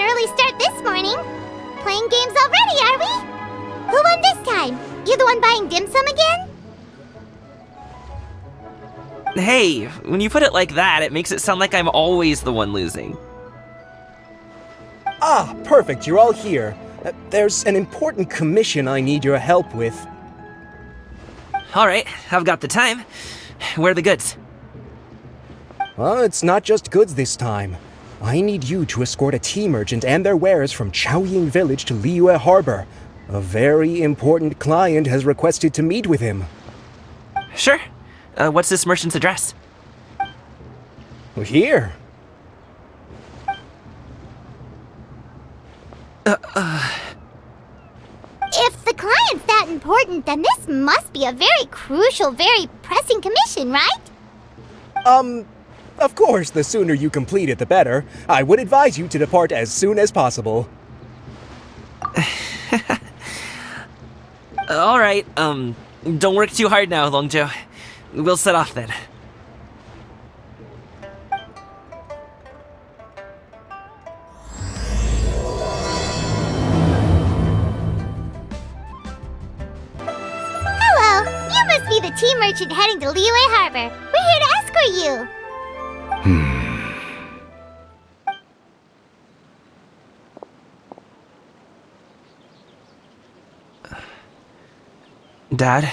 early start this morning. Playing games already, are we? Who won this time? You the one buying dim sum again? Hey, when you put it like that, it makes it sound like I'm always the one losing. Ah, perfect, you're all here. There's an important commission I need your help with. Alright, I've got the time. Where are the goods? Well, it's not just goods this time. I need you to escort a tea merchant and their wares from Chaoying Village to Liyue Harbor. A very important client has requested to meet with him. Sure. What's this merchant's address? Here. If the client's that important, then this must be a very crucial, very pressing commission, right? Of course, the sooner you complete it, the better. I would advise you to depart as soon as possible. Alright, don't work too hard now, Longjo. We'll set off then. Hello, you must be the tea merchant heading to Liyue Harbor. We're here to escort you. Dad?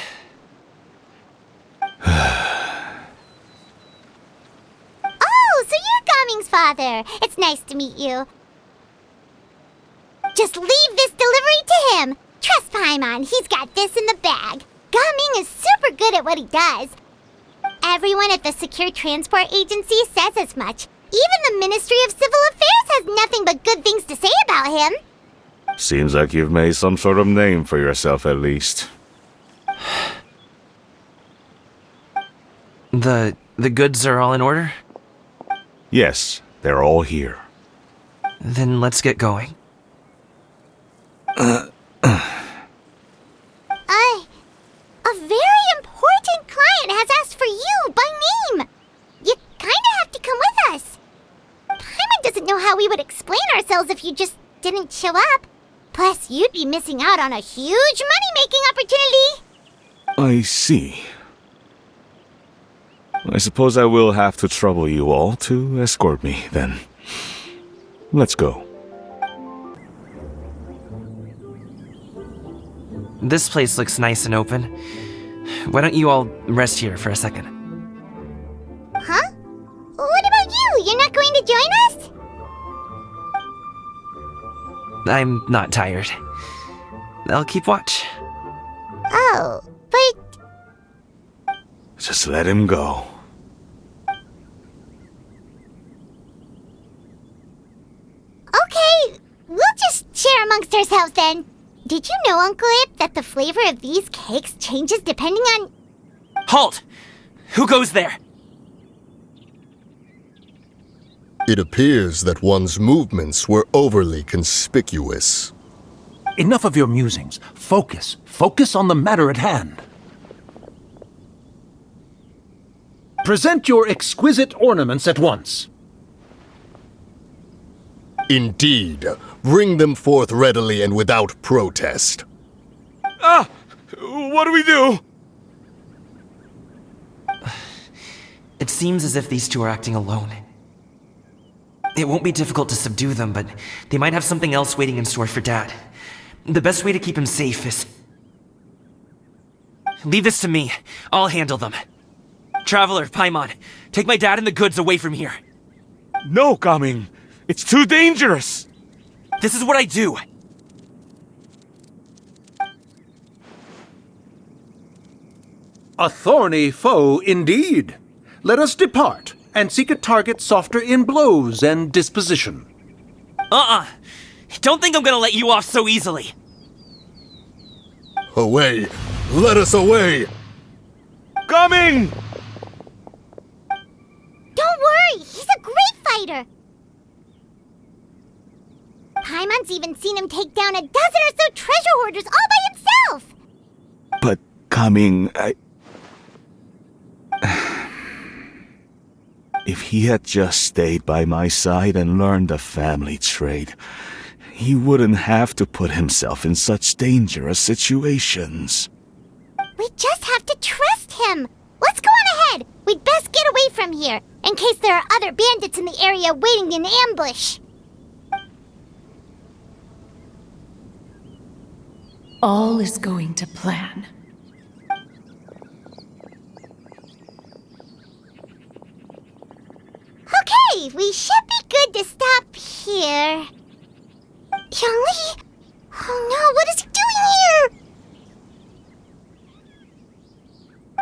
Oh, so you're Gaming's father. It's nice to meet you. Just leave this delivery to him. Trust Paimon, he's got this in the bag. Gaming is super good at what he does. Everyone at the Secure Transport Agency says as much. Even the Ministry of Civil Affairs has nothing but good things to say about him. Seems like you've made some sort of name for yourself at least. The goods are all in order? Yes, they're all here. Then let's get going. A very important client has asked for you by name. You kinda have to come with us. Paimon doesn't know how we would explain ourselves if you just didn't show up. Plus, you'd be missing out on a huge money-making opportunity. I see. I suppose I will have to trouble you all to escort me, then. Let's go. This place looks nice and open. Why don't you all rest here for a second? Huh? What about you? You're not going to join us? I'm not tired. I'll keep watch. Oh, but... Just let him go. Okay, we'll just share amongst ourselves then. Did you know, Uncle Ip, that the flavor of these cakes changes depending on... Halt! Who goes there? It appears that one's movements were overly conspicuous. Enough of your musings. Focus. Focus on the matter at hand. Present your exquisite ornaments at once. Indeed, bring them forth readily and without protest. Ah! What do we do? It seems as if these two are acting alone. It won't be difficult to subdue them, but they might have something else waiting in store for Dad. The best way to keep him safe is... Leave this to me. I'll handle them. Traveler, Paimon, take my dad and the goods away from here. No, Gaming. It's too dangerous. This is what I do. A thorny foe indeed. Let us depart and seek a target softer in blows and disposition. Don't think I'm gonna let you off so easily. Away! Let us away! Gaming! Don't worry, he's a great fighter. Paimon's even seen him take down a dozen or so treasure hoarders all by himself. But, Gaming, If he had just stayed by my side and learned the family trade, he wouldn't have to put himself in such dangerous situations. We just have to trust him. Let's go on ahead. We'd best get away from here, in case there are other bandits in the area waiting in ambush. All is going to plan. Okay, we should be good to stop here. Yangli? Oh no, what is he doing here?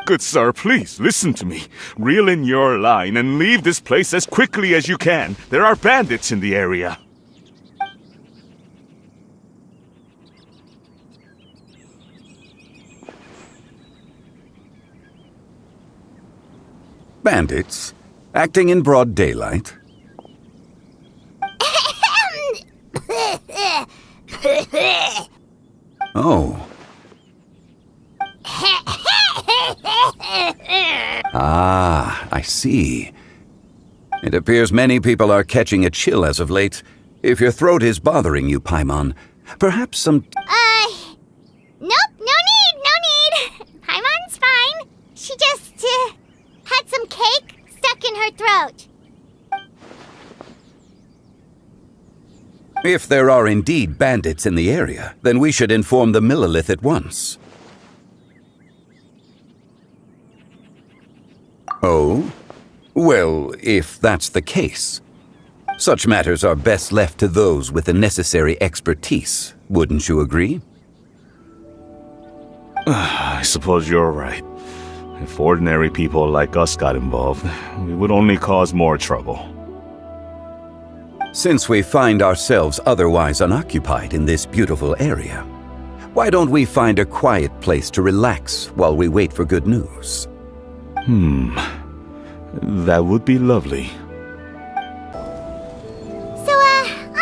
Good sir, please listen to me. Reel in your line and leave this place as quickly as you can. There are bandits in the area. Bandits? Acting in broad daylight? Oh. Ah, I see. It appears many people are catching a chill as of late. If your throat is bothering you, Paimon, perhaps some... Nope, no need. Paimon's fine. She just, had some cake stuck in her throat. If there are indeed bandits in the area, then we should inform the Millelith at once. Oh? Well, if that's the case. Such matters are best left to those with the necessary expertise, wouldn't you agree? I suppose you're right. If ordinary people like us got involved, we would only cause more trouble. Since we find ourselves otherwise unoccupied in this beautiful area, why don't we find a quiet place to relax while we wait for good news? That would be lovely. So,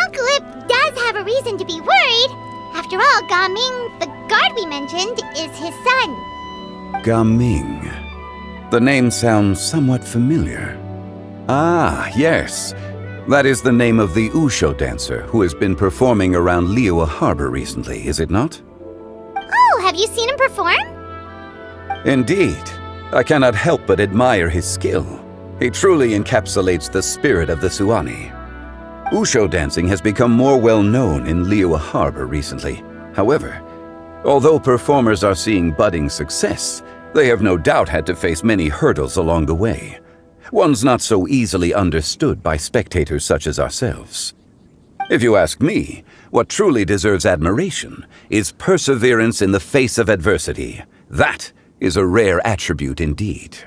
Uncle Ip does have a reason to be worried. After all, Gaming, the guard we mentioned, is his son. Gaming. The name sounds somewhat familiar. Ah, yes. That is the name of the Usho dancer who has been performing around Liyue Harbor recently, is it not? Oh, have you seen him perform? Indeed. I cannot help but admire his skill. He truly encapsulates the spirit of the Suani. Usho dancing has become more well known in Liyue Harbor recently. However, although performers are seeing budding success, they have no doubt had to face many hurdles along the way. One's not so easily understood by spectators such as ourselves. If you ask me, what truly deserves admiration is perseverance in the face of adversity. That is a rare attribute indeed.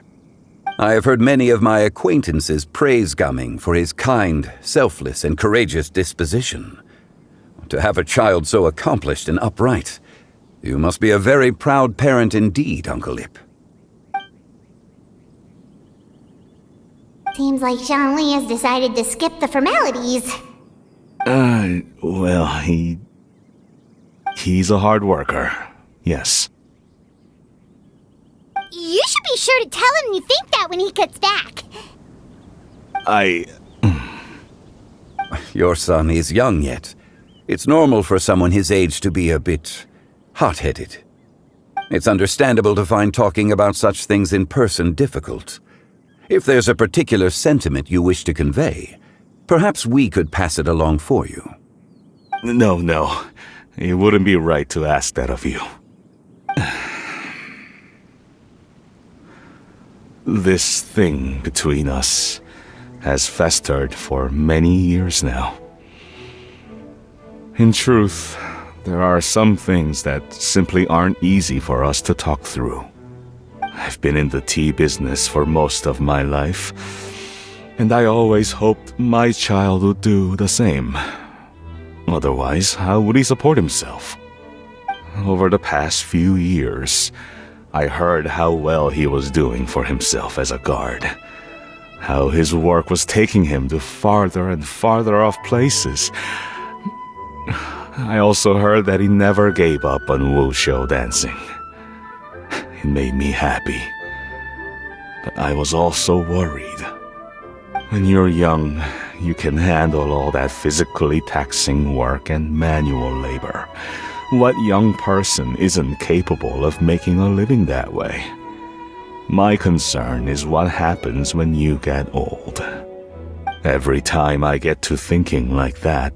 I have heard many of my acquaintances praise Gaming for his kind, selfless, and courageous disposition. To have a child so accomplished and upright, you must be a very proud parent indeed, Uncle Ip. Seems like Zhangli has decided to skip the formalities. Well, he's a hard worker. Yes. You should be sure to tell him you think that when he gets back. Your son is young yet. It's normal for someone his age to be a bit hot-headed. It's understandable to find talking about such things in person difficult. If there's a particular sentiment you wish to convey, perhaps we could pass it along for you. No. It wouldn't be right to ask that of you. This thing between us has festered for many years now. In truth, there are some things that simply aren't easy for us to talk through. I've been in the tea business for most of my life, and I always hoped my child would do the same. Otherwise, how would he support himself? Over the past few years, I heard how well he was doing for himself as a guard. How his work was taking him to farther and farther off places. I also heard that he never gave up on wushu dancing. It made me happy. But I was also worried. When you're young, you can handle all that physically taxing work and manual labor. What young person isn't capable of making a living that way? My concern is what happens when you get old. Every time I get to thinking like that,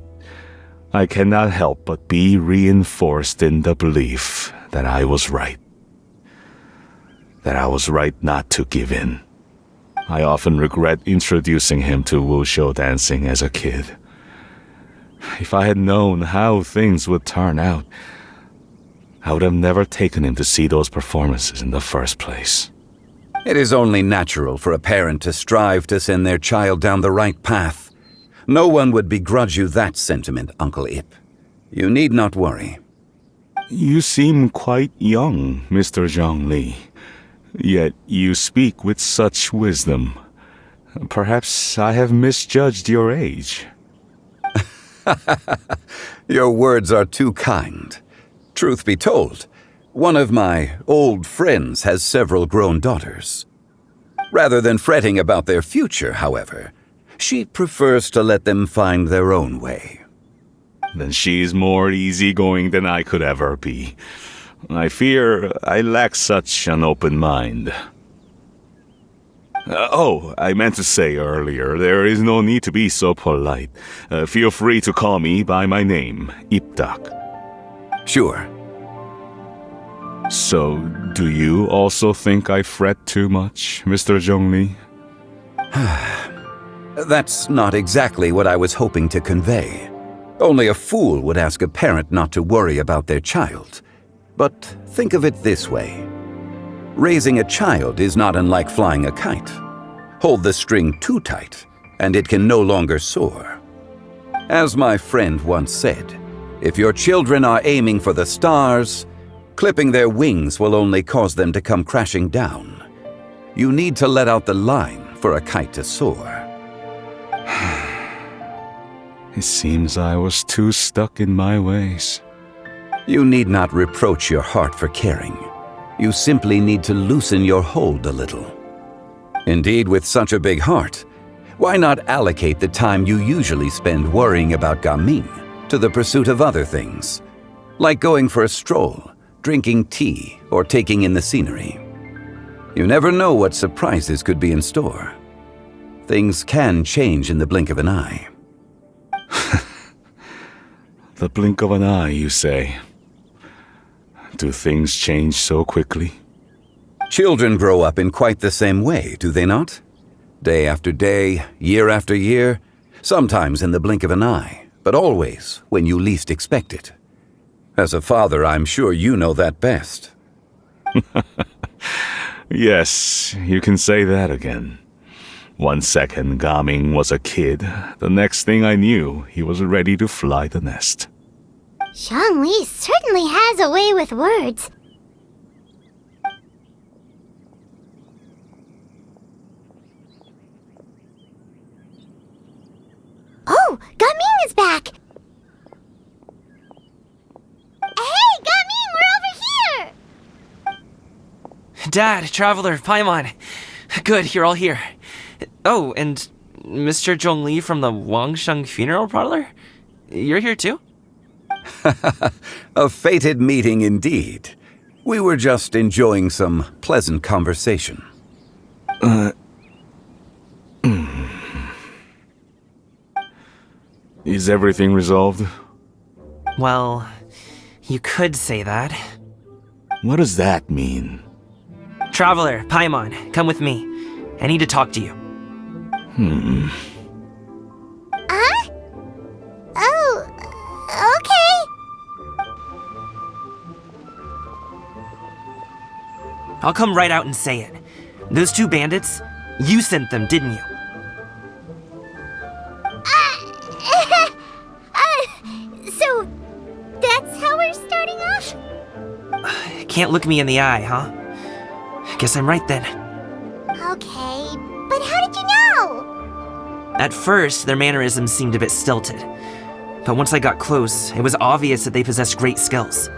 I cannot help but be reinforced in the belief that I was right. That I was right not to give in. I often regret introducing him to wushu dancing as a kid. If I had known how things would turn out, I would have never taken him to see those performances in the first place. It is only natural for a parent to strive to send their child down the right path. No one would begrudge you that sentiment, Uncle Ip. You need not worry. You seem quite young, Mr. Zhongli. Yet you speak with such wisdom. Perhaps I have misjudged your age. Your words are too kind. Truth be told, one of my old friends has several grown daughters. Rather than fretting about their future, however, she prefers to let them find their own way. Then she's more easygoing than I could ever be. I fear I lack such an open mind. I meant to say earlier, there is no need to be so polite. Feel free to call me by my name, Ipdak. Sure. So, do you also think I fret too much, Mr. Zhongli? That's not exactly what I was hoping to convey. Only a fool would ask a parent not to worry about their child. But think of it this way. Raising a child is not unlike flying a kite. Hold the string too tight, and it can no longer soar. As my friend once said, if your children are aiming for the stars, clipping their wings will only cause them to come crashing down. You need to let out the line for a kite to soar. It seems I was too stuck in my ways. You need not reproach your heart for caring. You simply need to loosen your hold a little. Indeed, with such a big heart, why not allocate the time you usually spend worrying about Gaming to the pursuit of other things, like going for a stroll, drinking tea, or taking in the scenery? You never know what surprises could be in store. Things can change in the blink of an eye. The blink of an eye, you say? Do things change so quickly? Children grow up in quite the same way, do they not? Day after day, year after year, sometimes in the blink of an eye, but always when you least expect it. As a father, I'm sure you know that best. Yes, you can say that again. 1 second Gaming was a kid, the next thing I knew, he was ready to fly the nest. Zhongli certainly has a way with words. Oh, Gaming is back! Hey, Gaming, we're over here! Dad, Traveler, Paimon. Good, you're all here. Oh, and Mr. Zhongli from the Wangsheng Funeral Parlor? You're here too? A fated meeting indeed. We were just enjoying some pleasant conversation. Is everything resolved? Well, you could say that. What does that mean? Traveler, Paimon, come with me. I need to talk to you. Huh? Oh, okay. I'll come right out and say it. Those two bandits, you sent them, didn't you? So, that's how we're starting off? Can't look me in the eye, huh? Guess I'm right then. Okay, but how did you know? At first, their mannerisms seemed a bit stilted. But once I got close, it was obvious that they possessed great skills.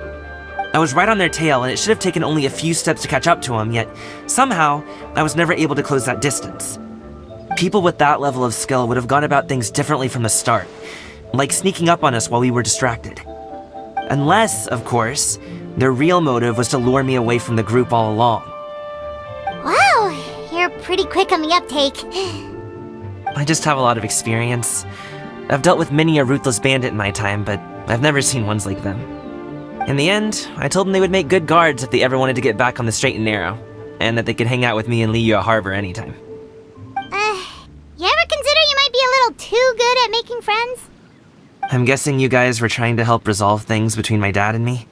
I was right on their tail, and it should have taken only a few steps to catch up to them, yet somehow, I was never able to close that distance. People with that level of skill would have gone about things differently from the start, like sneaking up on us while we were distracted. Unless, of course, their real motive was to lure me away from the group all along. Wow, you're pretty quick on the uptake. I just have a lot of experience. I've dealt with many a ruthless bandit in my time, but I've never seen ones like them. In the end, I told them they would make good guards if they ever wanted to get back on the straight and narrow, and that they could hang out with me in Liyue Harbor anytime. You ever consider you might be a little too good at making friends? I'm guessing you guys were trying to help resolve things between my dad and me?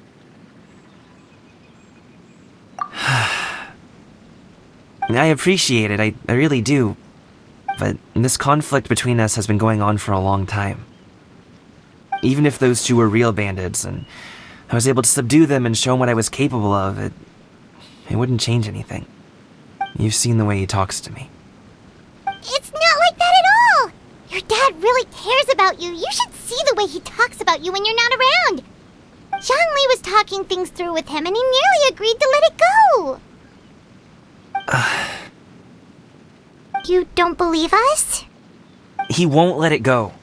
I appreciate it, I really do. But this conflict between us has been going on for a long time. Even if those two were real bandits, and I was able to subdue them and show them what I was capable of, it wouldn't change anything. You've seen the way he talks to me. It's not like that at all! Your dad really cares about you. You should see the way he talks about you when you're not around. Zhongli was talking things through with him, and he nearly agreed to let it go. You don't believe us? He won't let it go.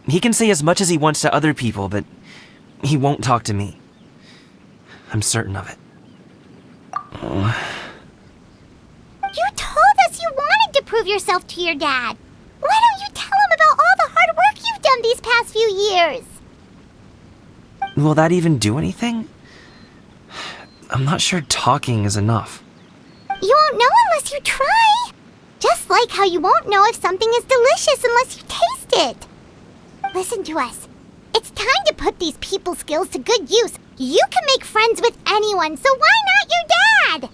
He can say as much as he wants to other people, but he won't talk to me. I'm certain of it. You told us you wanted to prove yourself to your dad. Why don't you tell him about all the hard work you've done these past few years? Will that even do anything? I'm not sure talking is enough. You won't know unless you try. Just like how you won't know if something is delicious unless you taste it. Listen to us. It's time to put these people skills to good use. You can make friends with anyone, so why not your dad?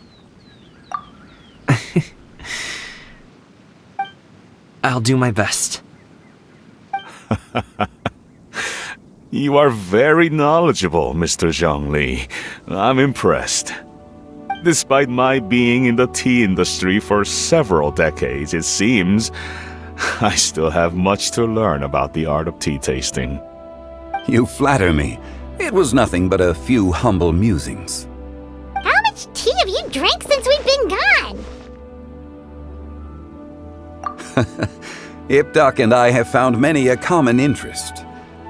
I'll do my best. You are very knowledgeable, Mr. Zhongli. I'm impressed. Despite my being in the tea industry for several decades, it seems I still have much to learn about the art of tea tasting. You flatter me. It was nothing but a few humble musings. How much tea have you drank since we've been gone? Ipdak and I have found many a common interest.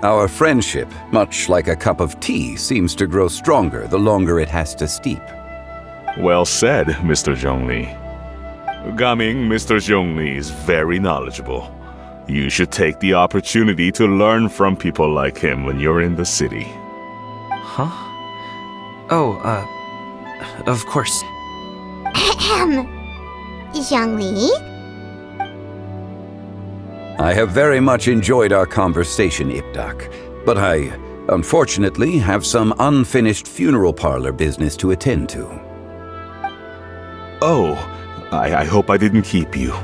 Our friendship, much like a cup of tea, seems to grow stronger the longer it has to steep. Well said, Mr. Zhongli. Gaming, Mr. Zhongli is very knowledgeable. You should take the opportunity to learn from people like him when you're in the city. Huh? Oh, of course. Ahem. Zhongli? I have very much enjoyed our conversation, Ipdak, but I, unfortunately, have some unfinished funeral parlor business to attend to. Oh, I hope I didn't keep you.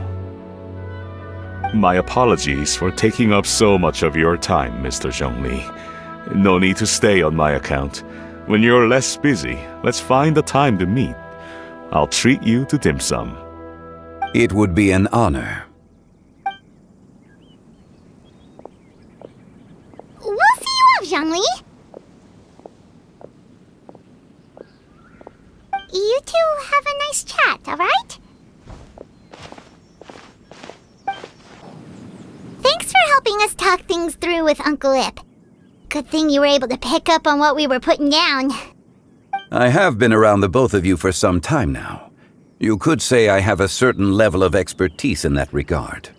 My apologies for taking up so much of your time, Mr. Zhongli. No need to stay on my account. When you're less busy, let's find a time to meet. I'll treat you to dim sum. It would be an honor. We'll see you off, Zhongli. You two have a nice chat, alright? Thanks for helping us talk things through with Uncle Ip. Good thing you were able to pick up on what we were putting down. I have been around the both of you for some time now. You could say I have a certain level of expertise in that regard.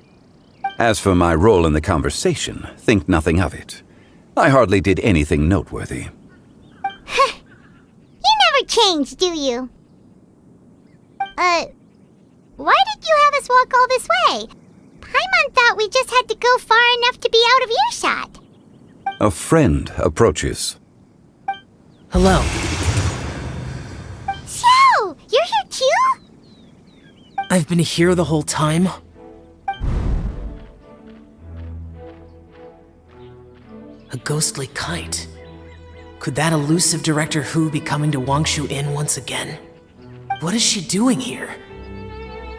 As for my role in the conversation, think nothing of it. I hardly did anything noteworthy. You never change, do you? Why did you have us walk all this way? Paimon thought we just had to go far enough to be out of earshot. A friend approaches. Hello. So, you're here too? I've been here the whole time. A ghostly kite. Could that elusive Director Hu be coming to Wangshu Inn once again? What is she doing here?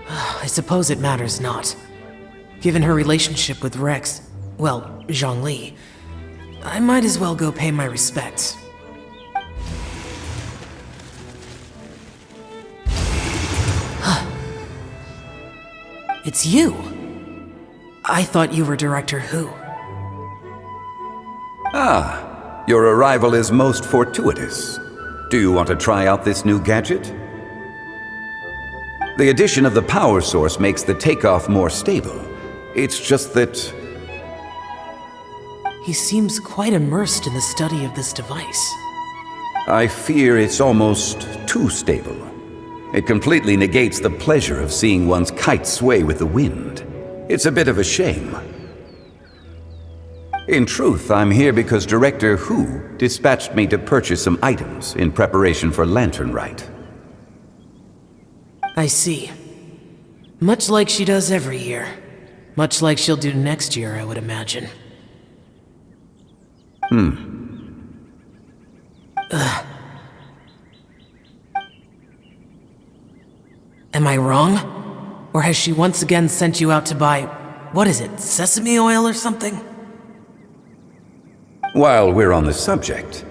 I suppose it matters not. Given her relationship with Rex, well, Zhongli, I might as well go pay my respects. It's you. I thought you were Director Who. Ah, your arrival is most fortuitous. Do you want to try out this new gadget? The addition of the power source makes the takeoff more stable. It's just that... He seems quite immersed in the study of this device. I fear it's almost too stable. It completely negates the pleasure of seeing one's kite sway with the wind. It's a bit of a shame. In truth, I'm here because Director Who dispatched me to purchase some items in preparation for Lantern Rite. I see. Much like she does every year. Much like she'll do next year, I would imagine. Am I wrong? Or has she once again sent you out to buy, what is it, sesame oil or something? While we're on the subject,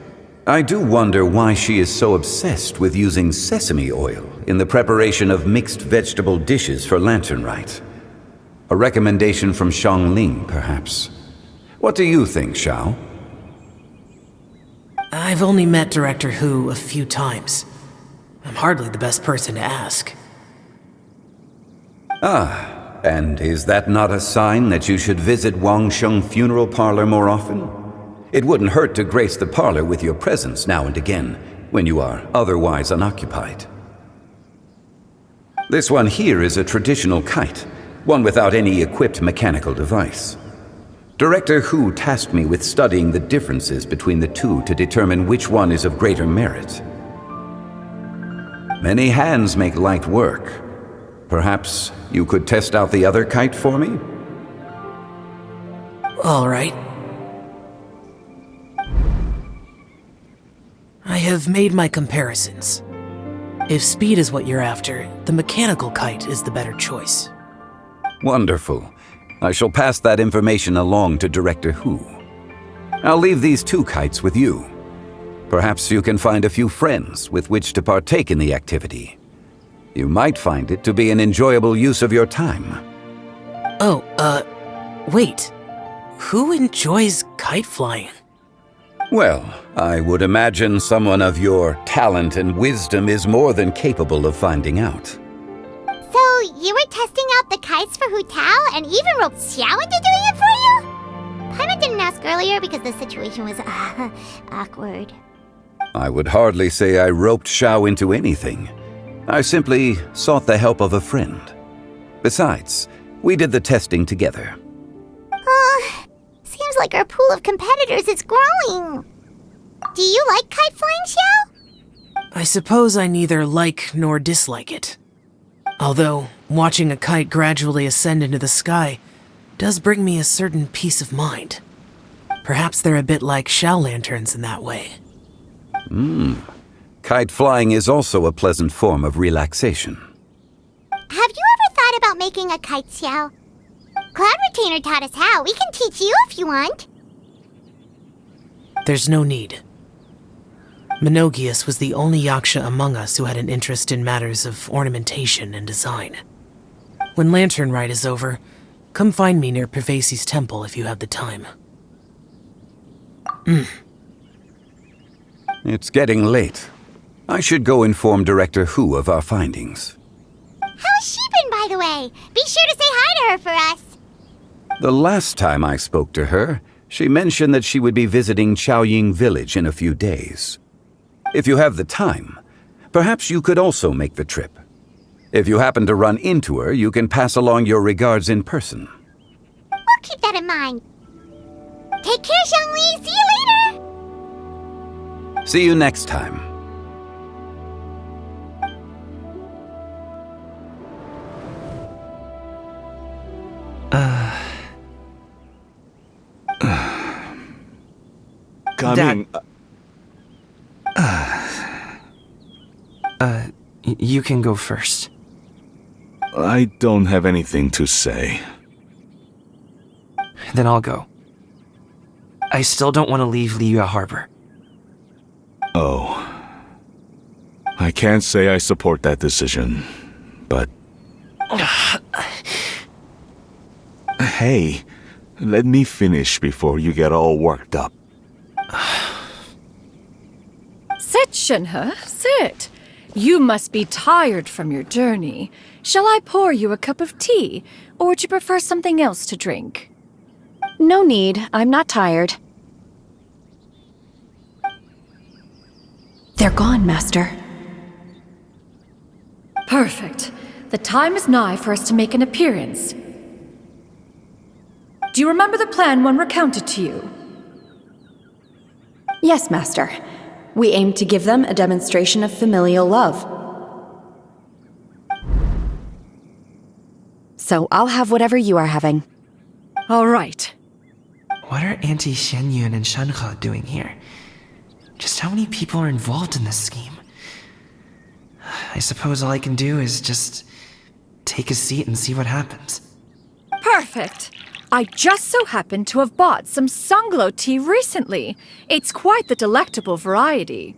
I do wonder why she is so obsessed with using sesame oil in the preparation of mixed vegetable dishes for Lantern Rite. A recommendation from Xiangling, perhaps. What do you think, Xiao? I've only met Director Who a few times. I'm hardly the best person to ask. Ah, and is that not a sign that you should visit Wangsheng Funeral Parlor more often? It wouldn't hurt to grace the parlor with your presence now and again, when you are otherwise unoccupied. This one here is a traditional kite, one without any equipped mechanical device. Director Who tasked me with studying the differences between the two to determine which one is of greater merit. Many hands make light work. Perhaps you could test out the other kite for me? All right. I have made my comparisons. If speed is what you're after, the mechanical kite is the better choice. Wonderful. I shall pass that information along to Director Who. I'll leave these two kites with you. Perhaps you can find a few friends with which to partake in the activity. You might find it to be an enjoyable use of your time. Oh, wait. Who enjoys kite flying? Well, I would imagine someone of your talent and wisdom is more than capable of finding out. So, you were testing out the kites for Hu Tao and even roped Xiao into doing it for you? Paimon didn't ask earlier because the situation was, awkward. I would hardly say I roped Xiao into anything. I simply sought the help of a friend. Besides, we did the testing together. Seems like our pool of competitors is growing. Do you like kite flying, Xiao? I suppose I neither like nor dislike it. Although, watching a kite gradually ascend into the sky does bring me a certain peace of mind. Perhaps they're a bit like shell lanterns in that way. Kite flying is also a pleasant form of relaxation. Have you ever thought about making a kite, Xiao? Cloud Retainer taught us how. We can teach you if you want. There's no need. Menogius was the only Yaksha among us who had an interest in matters of ornamentation and design. When Lantern Rite is over, come find me near Pervasi's temple if you have the time. It's getting late. I should go inform Director Who of our findings. How's she been, by the way? Be sure to say hi to her for us. The last time I spoke to her, she mentioned that she would be visiting Chaoying Village in a few days. If you have the time, perhaps you could also make the trip. If you happen to run into her, you can pass along your regards in person. We'll keep that in mind. Take care, Xiangli. See you later. See you next time. Coming. You can go first. I don't have anything to say. Then I'll go. I still don't want to leave Liyue Harbor. Oh. I can't say I support that decision, but... Hey, let me finish before you get all worked up. Sit, Shenhe, sit. You must be tired from your journey. Shall I pour you a cup of tea, or would you prefer something else to drink? No need. I'm not tired. They're gone, Master. Perfect. The time is nigh for us to make an appearance. Do you remember the plan when recounted to you? Yes, Master. We aim to give them a demonstration of familial love. So I'll have whatever you are having. All right. What are Auntie Xianyun and Shenhe doing here? Just how many people are involved in this scheme? I suppose all I can do is just take a seat and see what happens. Perfect. I just so happen to have bought some Sunglow tea recently. It's quite the delectable variety.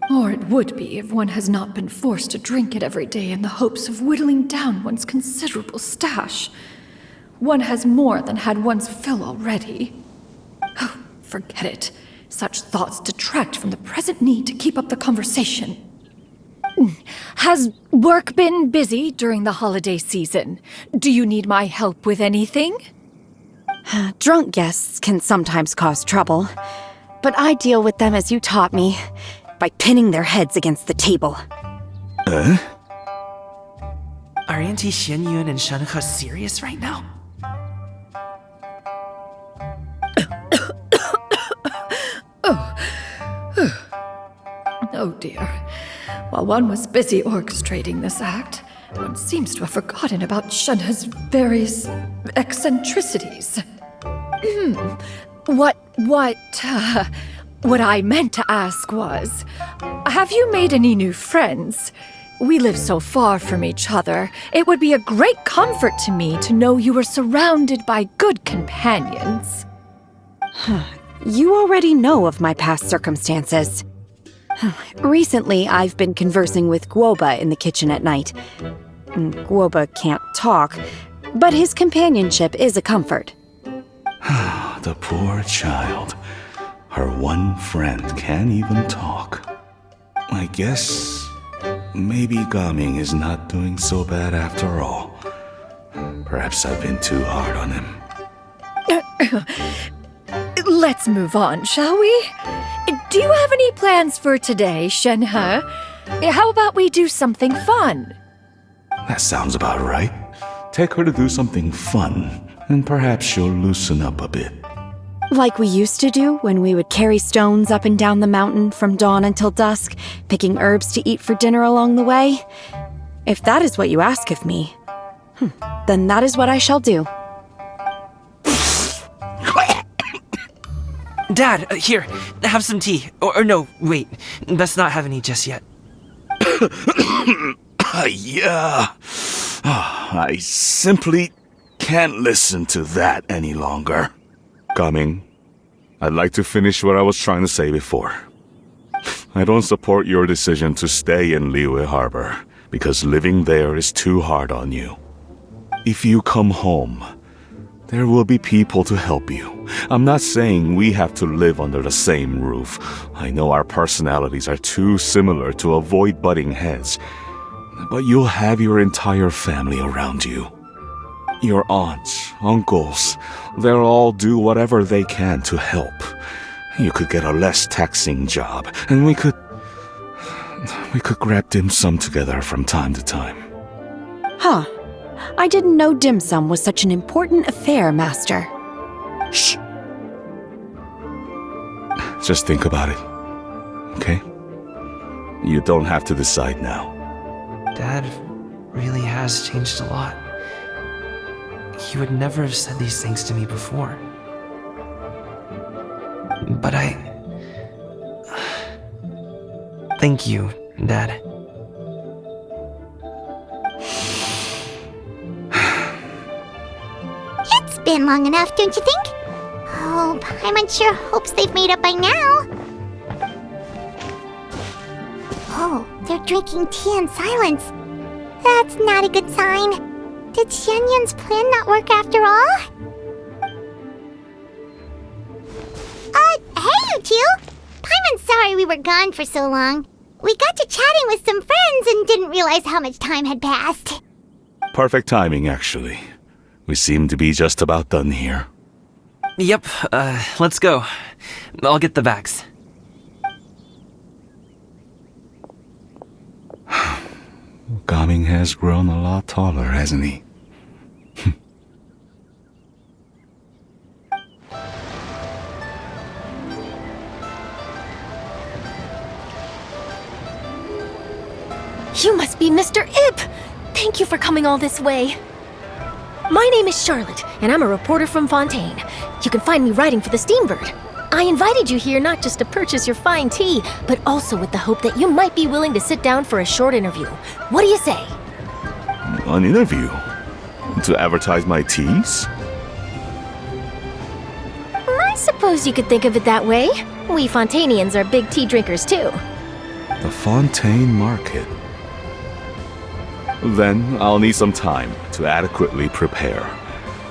Or it would be if one has not been forced to drink it every day in the hopes of whittling down one's considerable stash. One has more than had one's fill already. Oh, forget it. Such thoughts detract from the present need to keep up the conversation. Has work been busy during the holiday season? Do you need my help with anything? Drunk guests can sometimes cause trouble, but I deal with them as you taught me, by pinning their heads against the table. Are Auntie Xianyun and Shenhe serious right now? Oh dear. While one was busy orchestrating this act, one seems to have forgotten about Shenhe's various eccentricities. What I meant to ask was, have you made any new friends? We live so far from each other. It would be a great comfort to me to know you were surrounded by good companions. You already know of my past circumstances. Recently, I've been conversing with Guoba in the kitchen at night. Guoba can't talk, but his companionship is a comfort. The poor child. Her one friend can't even talk. I guess maybe Gaming is not doing so bad after all. Perhaps I've been too hard on him. Let's move on, shall we? Do you have any plans for today, Shenhe? How about we do something fun? That sounds about right. Take her to do something fun, and perhaps she'll loosen up a bit. Like we used to do when we would carry stones up and down the mountain from dawn until dusk, picking herbs to eat for dinner along the way? If that is what you ask of me, then that is what I shall do. Dad, here, have some tea. Or no, wait, let's not have any just yet. Yeah. I simply can't listen to that any longer. Gaming, I'd like to finish what I was trying to say before. I don't support your decision to stay in Liyue Harbor, because living there is too hard on you. If you come home, there will be people to help you. I'm not saying we have to live under the same roof. I know our personalities are too similar to avoid butting heads. But you'll have your entire family around you. Your aunts, uncles, they'll all do whatever they can to help. You could get a less taxing job, and we could grab dim sum together from time to time. Huh. I didn't know dim sum was such an important affair, Master. Shh. Just think about it, okay? You don't have to decide now. Dad really has changed a lot. He would never have said these things to me before. But thank you, Dad. It's been long enough, don't you think? Oh, Paimon sure hopes they've made up by now. Oh, they're drinking tea in silence. That's not a good sign. Did Xianyun's plan not work after all? Hey, you two! Paimon's sorry we were gone for so long. We got to chatting with some friends and didn't realize how much time had passed. Perfect timing, actually. We seem to be just about done here. Yep, let's go. I'll get the bags. Gaming has grown a lot taller, hasn't he? You must be Mr. Ip! Thank you for coming all this way. My name is Charlotte, and I'm a reporter from Fontaine. You can find me writing for the Steambird. I invited you here not just to purchase your fine tea, but also with the hope that you might be willing to sit down for a short interview. What do you say? An interview? To advertise my teas? I suppose you could think of it that way. We Fontainians are big tea drinkers too. The Fontaine Market. Then I'll need some time to adequately prepare.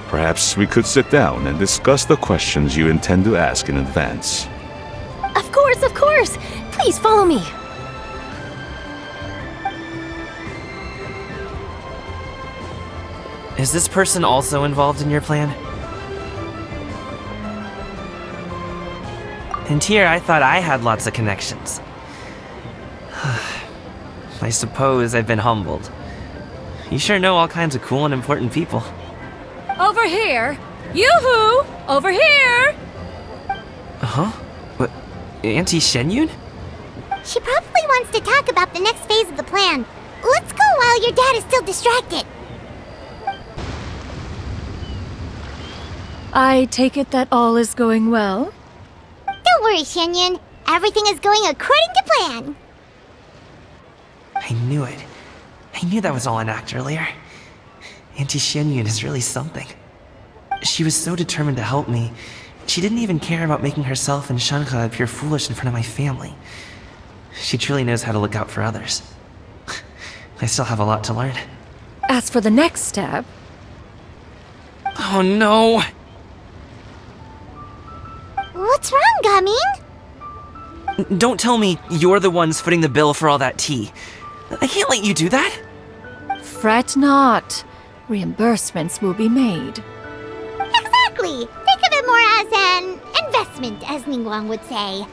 Perhaps we could sit down and discuss the questions you intend to ask in advance. Of course, of course! Please follow me. Is this person also involved in your plan? And here I thought I had lots of connections. I suppose I've been humbled. You sure know all kinds of cool and important people. Over here! Yoo-hoo! Over here! Huh? What? Auntie Shenyun? She probably wants to talk about the next phase of the plan. Let's go while your dad is still distracted. I take it that all is going well? Don't worry, Shenyun. Everything is going according to plan. I knew it. I knew that was all an act earlier. Auntie Shenyun is really something. She was so determined to help me. She didn't even care about making herself and Shanka appear foolish in front of my family. She truly knows how to look out for others. I still have a lot to learn. As for the next step... Oh no! What's wrong, Gaming? Don't tell me you're the ones footing the bill for all that tea. I can't let you do that. Fret not. Reimbursements will be made. Exactly! Think of it more as an investment, as Ningguang would say.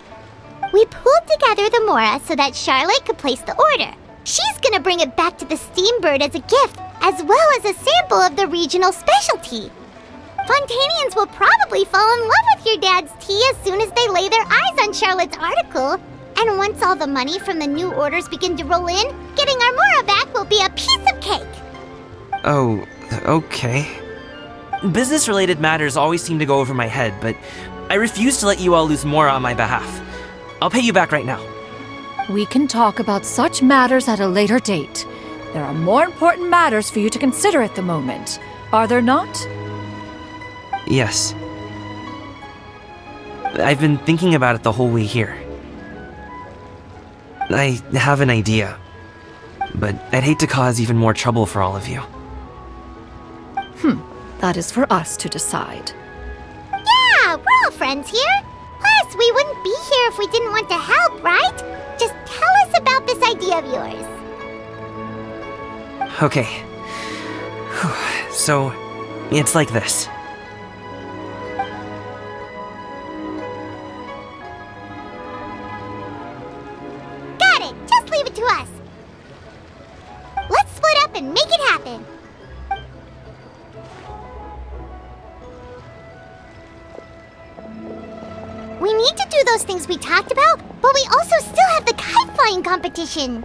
We pooled together the Mora so that Charlotte could place the order. She's gonna bring it back to the Steambird as a gift, as well as a sample of the regional specialty. Fontainians will probably fall in love with your dad's tea as soon as they lay their eyes on Charlotte's article. And once all the money from the new orders begin to roll in, getting our Mora back will be a piece of cake. Oh, okay. Business-related matters always seem to go over my head, but I refuse to let you all lose Mora on my behalf. I'll pay you back right now. We can talk about such matters at a later date. There are more important matters for you to consider at the moment, are there not? Yes. I've been thinking about it the whole way here. I have an idea, but I'd hate to cause even more trouble for all of you. That is for us to decide. Yeah, we're all friends here. Plus, we wouldn't be here if we didn't want to help, right? Just tell us about this idea of yours. Okay. So, it's like this. Got it. Just leave it to us. Let's split up and make it happen. We need to do those things we talked about, but we also still have the kite flying competition.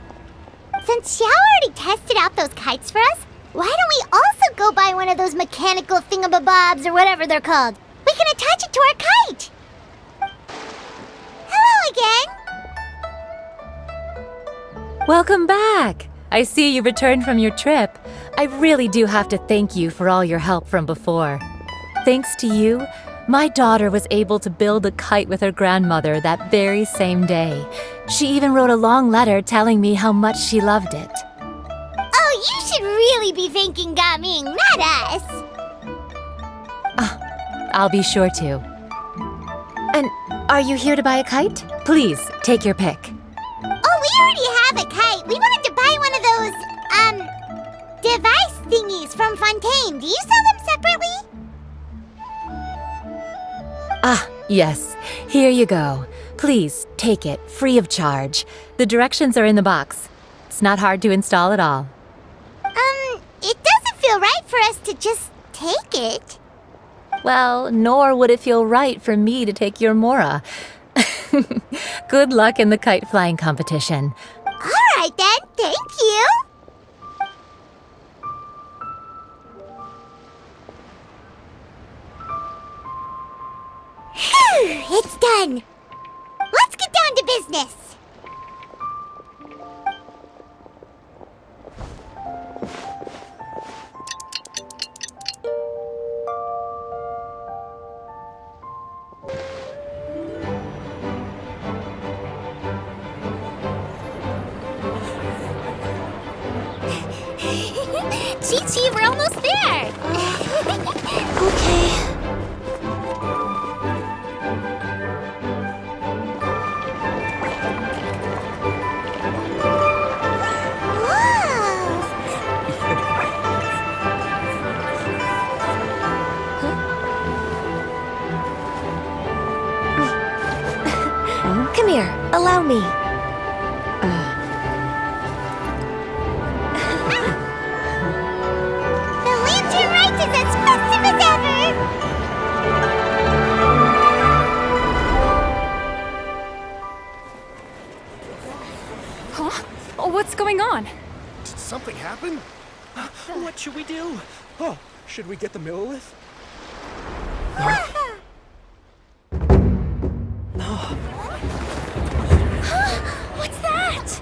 Since Xiao already tested out those kites for us, why don't we also go buy one of those mechanical thingamabobs or whatever they're called? We can attach it to our kite. Hello again. Welcome back! I see you returned from your trip. I really do have to thank you for all your help from before. Thanks to you, my daughter was able to build a kite with her grandmother that very same day. She even wrote a long letter telling me how much she loved it. Oh, you should really really be thanking Gaming, not us. I'll be sure to. And are you here to buy a kite? Please, take your pick. Oh, we already have a kite. We wanted to buy one of those, device thingies from Fontaine. Do you sell them separately? Ah, yes. Here you go. Please, take it, free of charge. The directions are in the box. It's not hard to install at all. It doesn't feel right for us to just take it. Well, nor would it feel right for me to take your Mora. Good luck in the kite flying competition. All right then, thank you. Phew, it's done. Let's get down to business. Chi-Chi, we're almost there! Okay. Come here, allow me. The lantern Rite is as festive as ever! Huh? Oh, what's going on? Did something happen? What should we do? Oh, should we get the Millilith? What's that?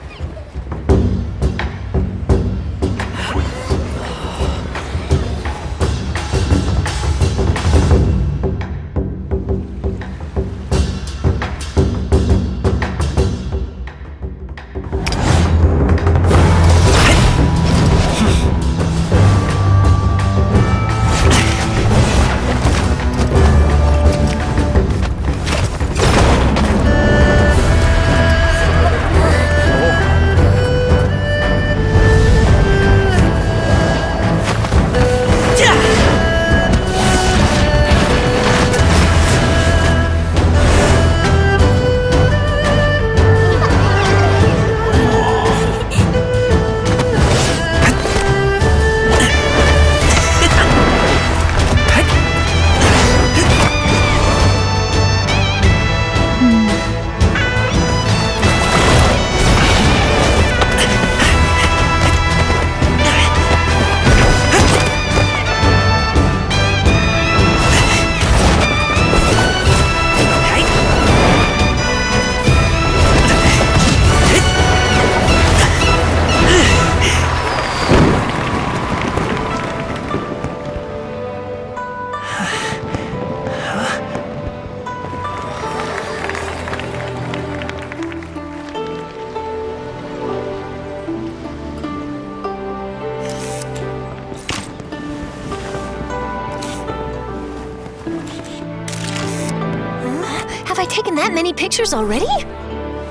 Have I taken that many pictures already?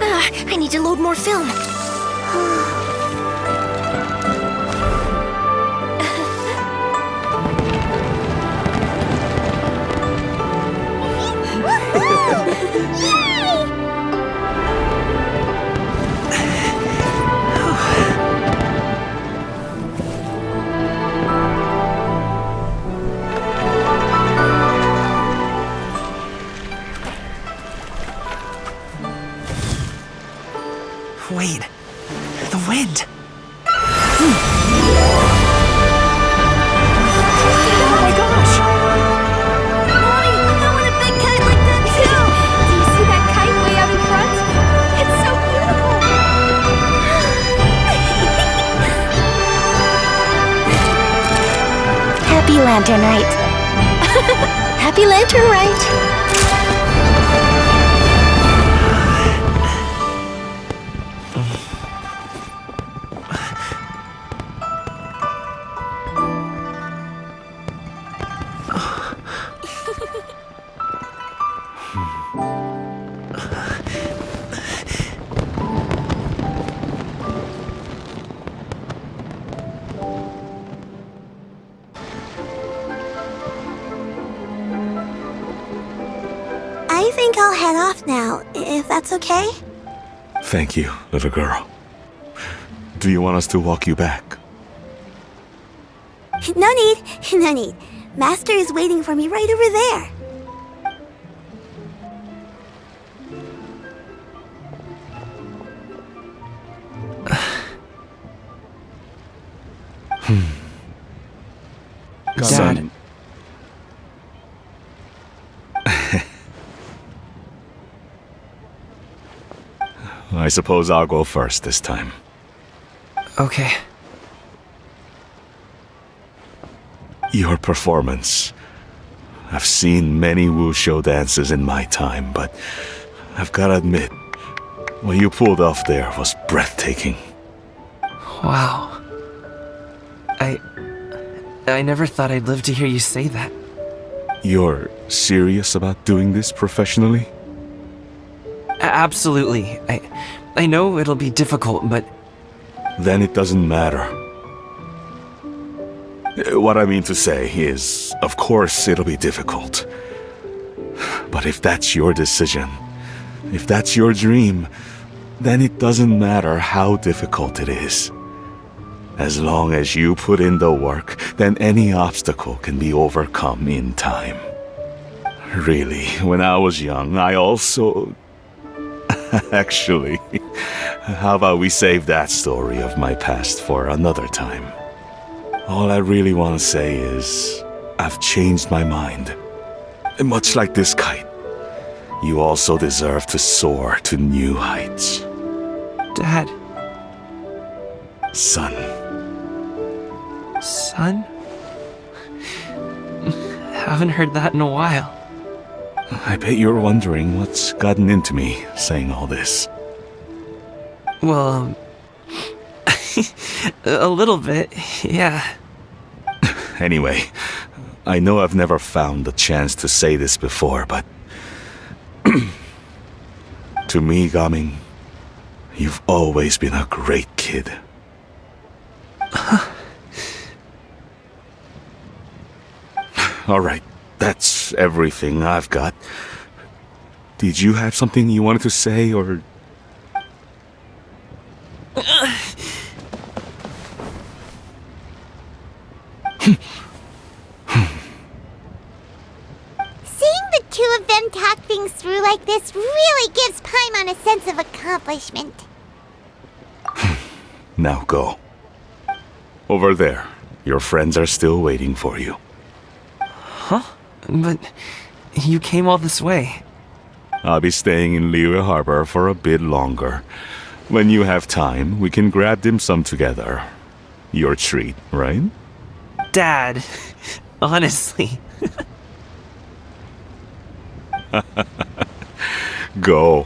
I need to load more film. Wait, the wind. Oh my gosh! Mommy, I want a big kite like that too! Do you see that kite way out in front? It's so beautiful! Happy Lantern Rite. Happy Lantern Rite. that's okay? Thank you, little girl. Do you want us to walk you back? No need, no need. Master is waiting for me right over there. Dad. I suppose I'll go first this time. Okay. Your performance. I've seen many wushou dances in my time, but I've gotta admit, what you pulled off there was breathtaking. Wow. I never thought I'd live to hear you say that. You're serious about doing this professionally? Absolutely. I know it'll be difficult, but... Then it doesn't matter. What I mean to say is, of course it'll be difficult. But if that's your decision, if that's your dream, then it doesn't matter how difficult it is. As long as you put in the work, then any obstacle can be overcome in time. Really, when I was young, I also... Actually, how about we save that story of my past for another time? All I really want to say is, I've changed my mind. And much like this kite, you also deserve to soar to new heights. Dad. Son. Son? Haven't heard that in a while. I bet you're wondering what's gotten into me saying all this. Well, a little bit, yeah. Anyway, I know I've never found the chance to say this before, but... to me, Gaming, you've always been a great kid. Alright, that's everything I've got. Did you have something you wanted to say, or... Seeing the two of them talk things through like this really gives Paimon a sense of accomplishment. Now go. Over there. Your friends are still waiting for you. Huh? But you came all this way. I'll be staying in Liyue Harbor for a bit longer. When you have time, we can grab dim sum together. Your treat, right? Dad, honestly. Go.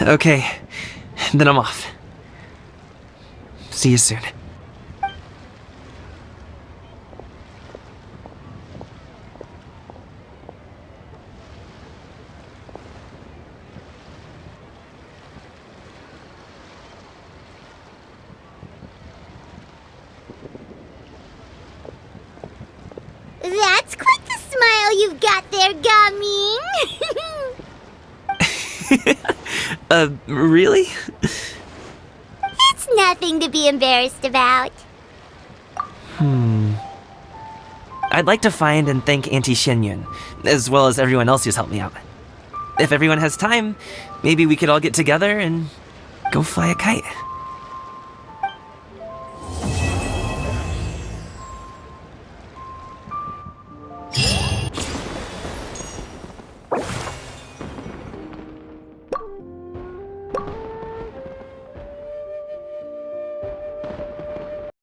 Okay, then I'm off. See you soon. That's quite the smile you've got there, Gaming. Really? It's nothing to be embarrassed about. I'd like to find and thank Auntie Xinyun, as well as everyone else who's helped me out. If everyone has time, maybe we could all get together and go fly a kite.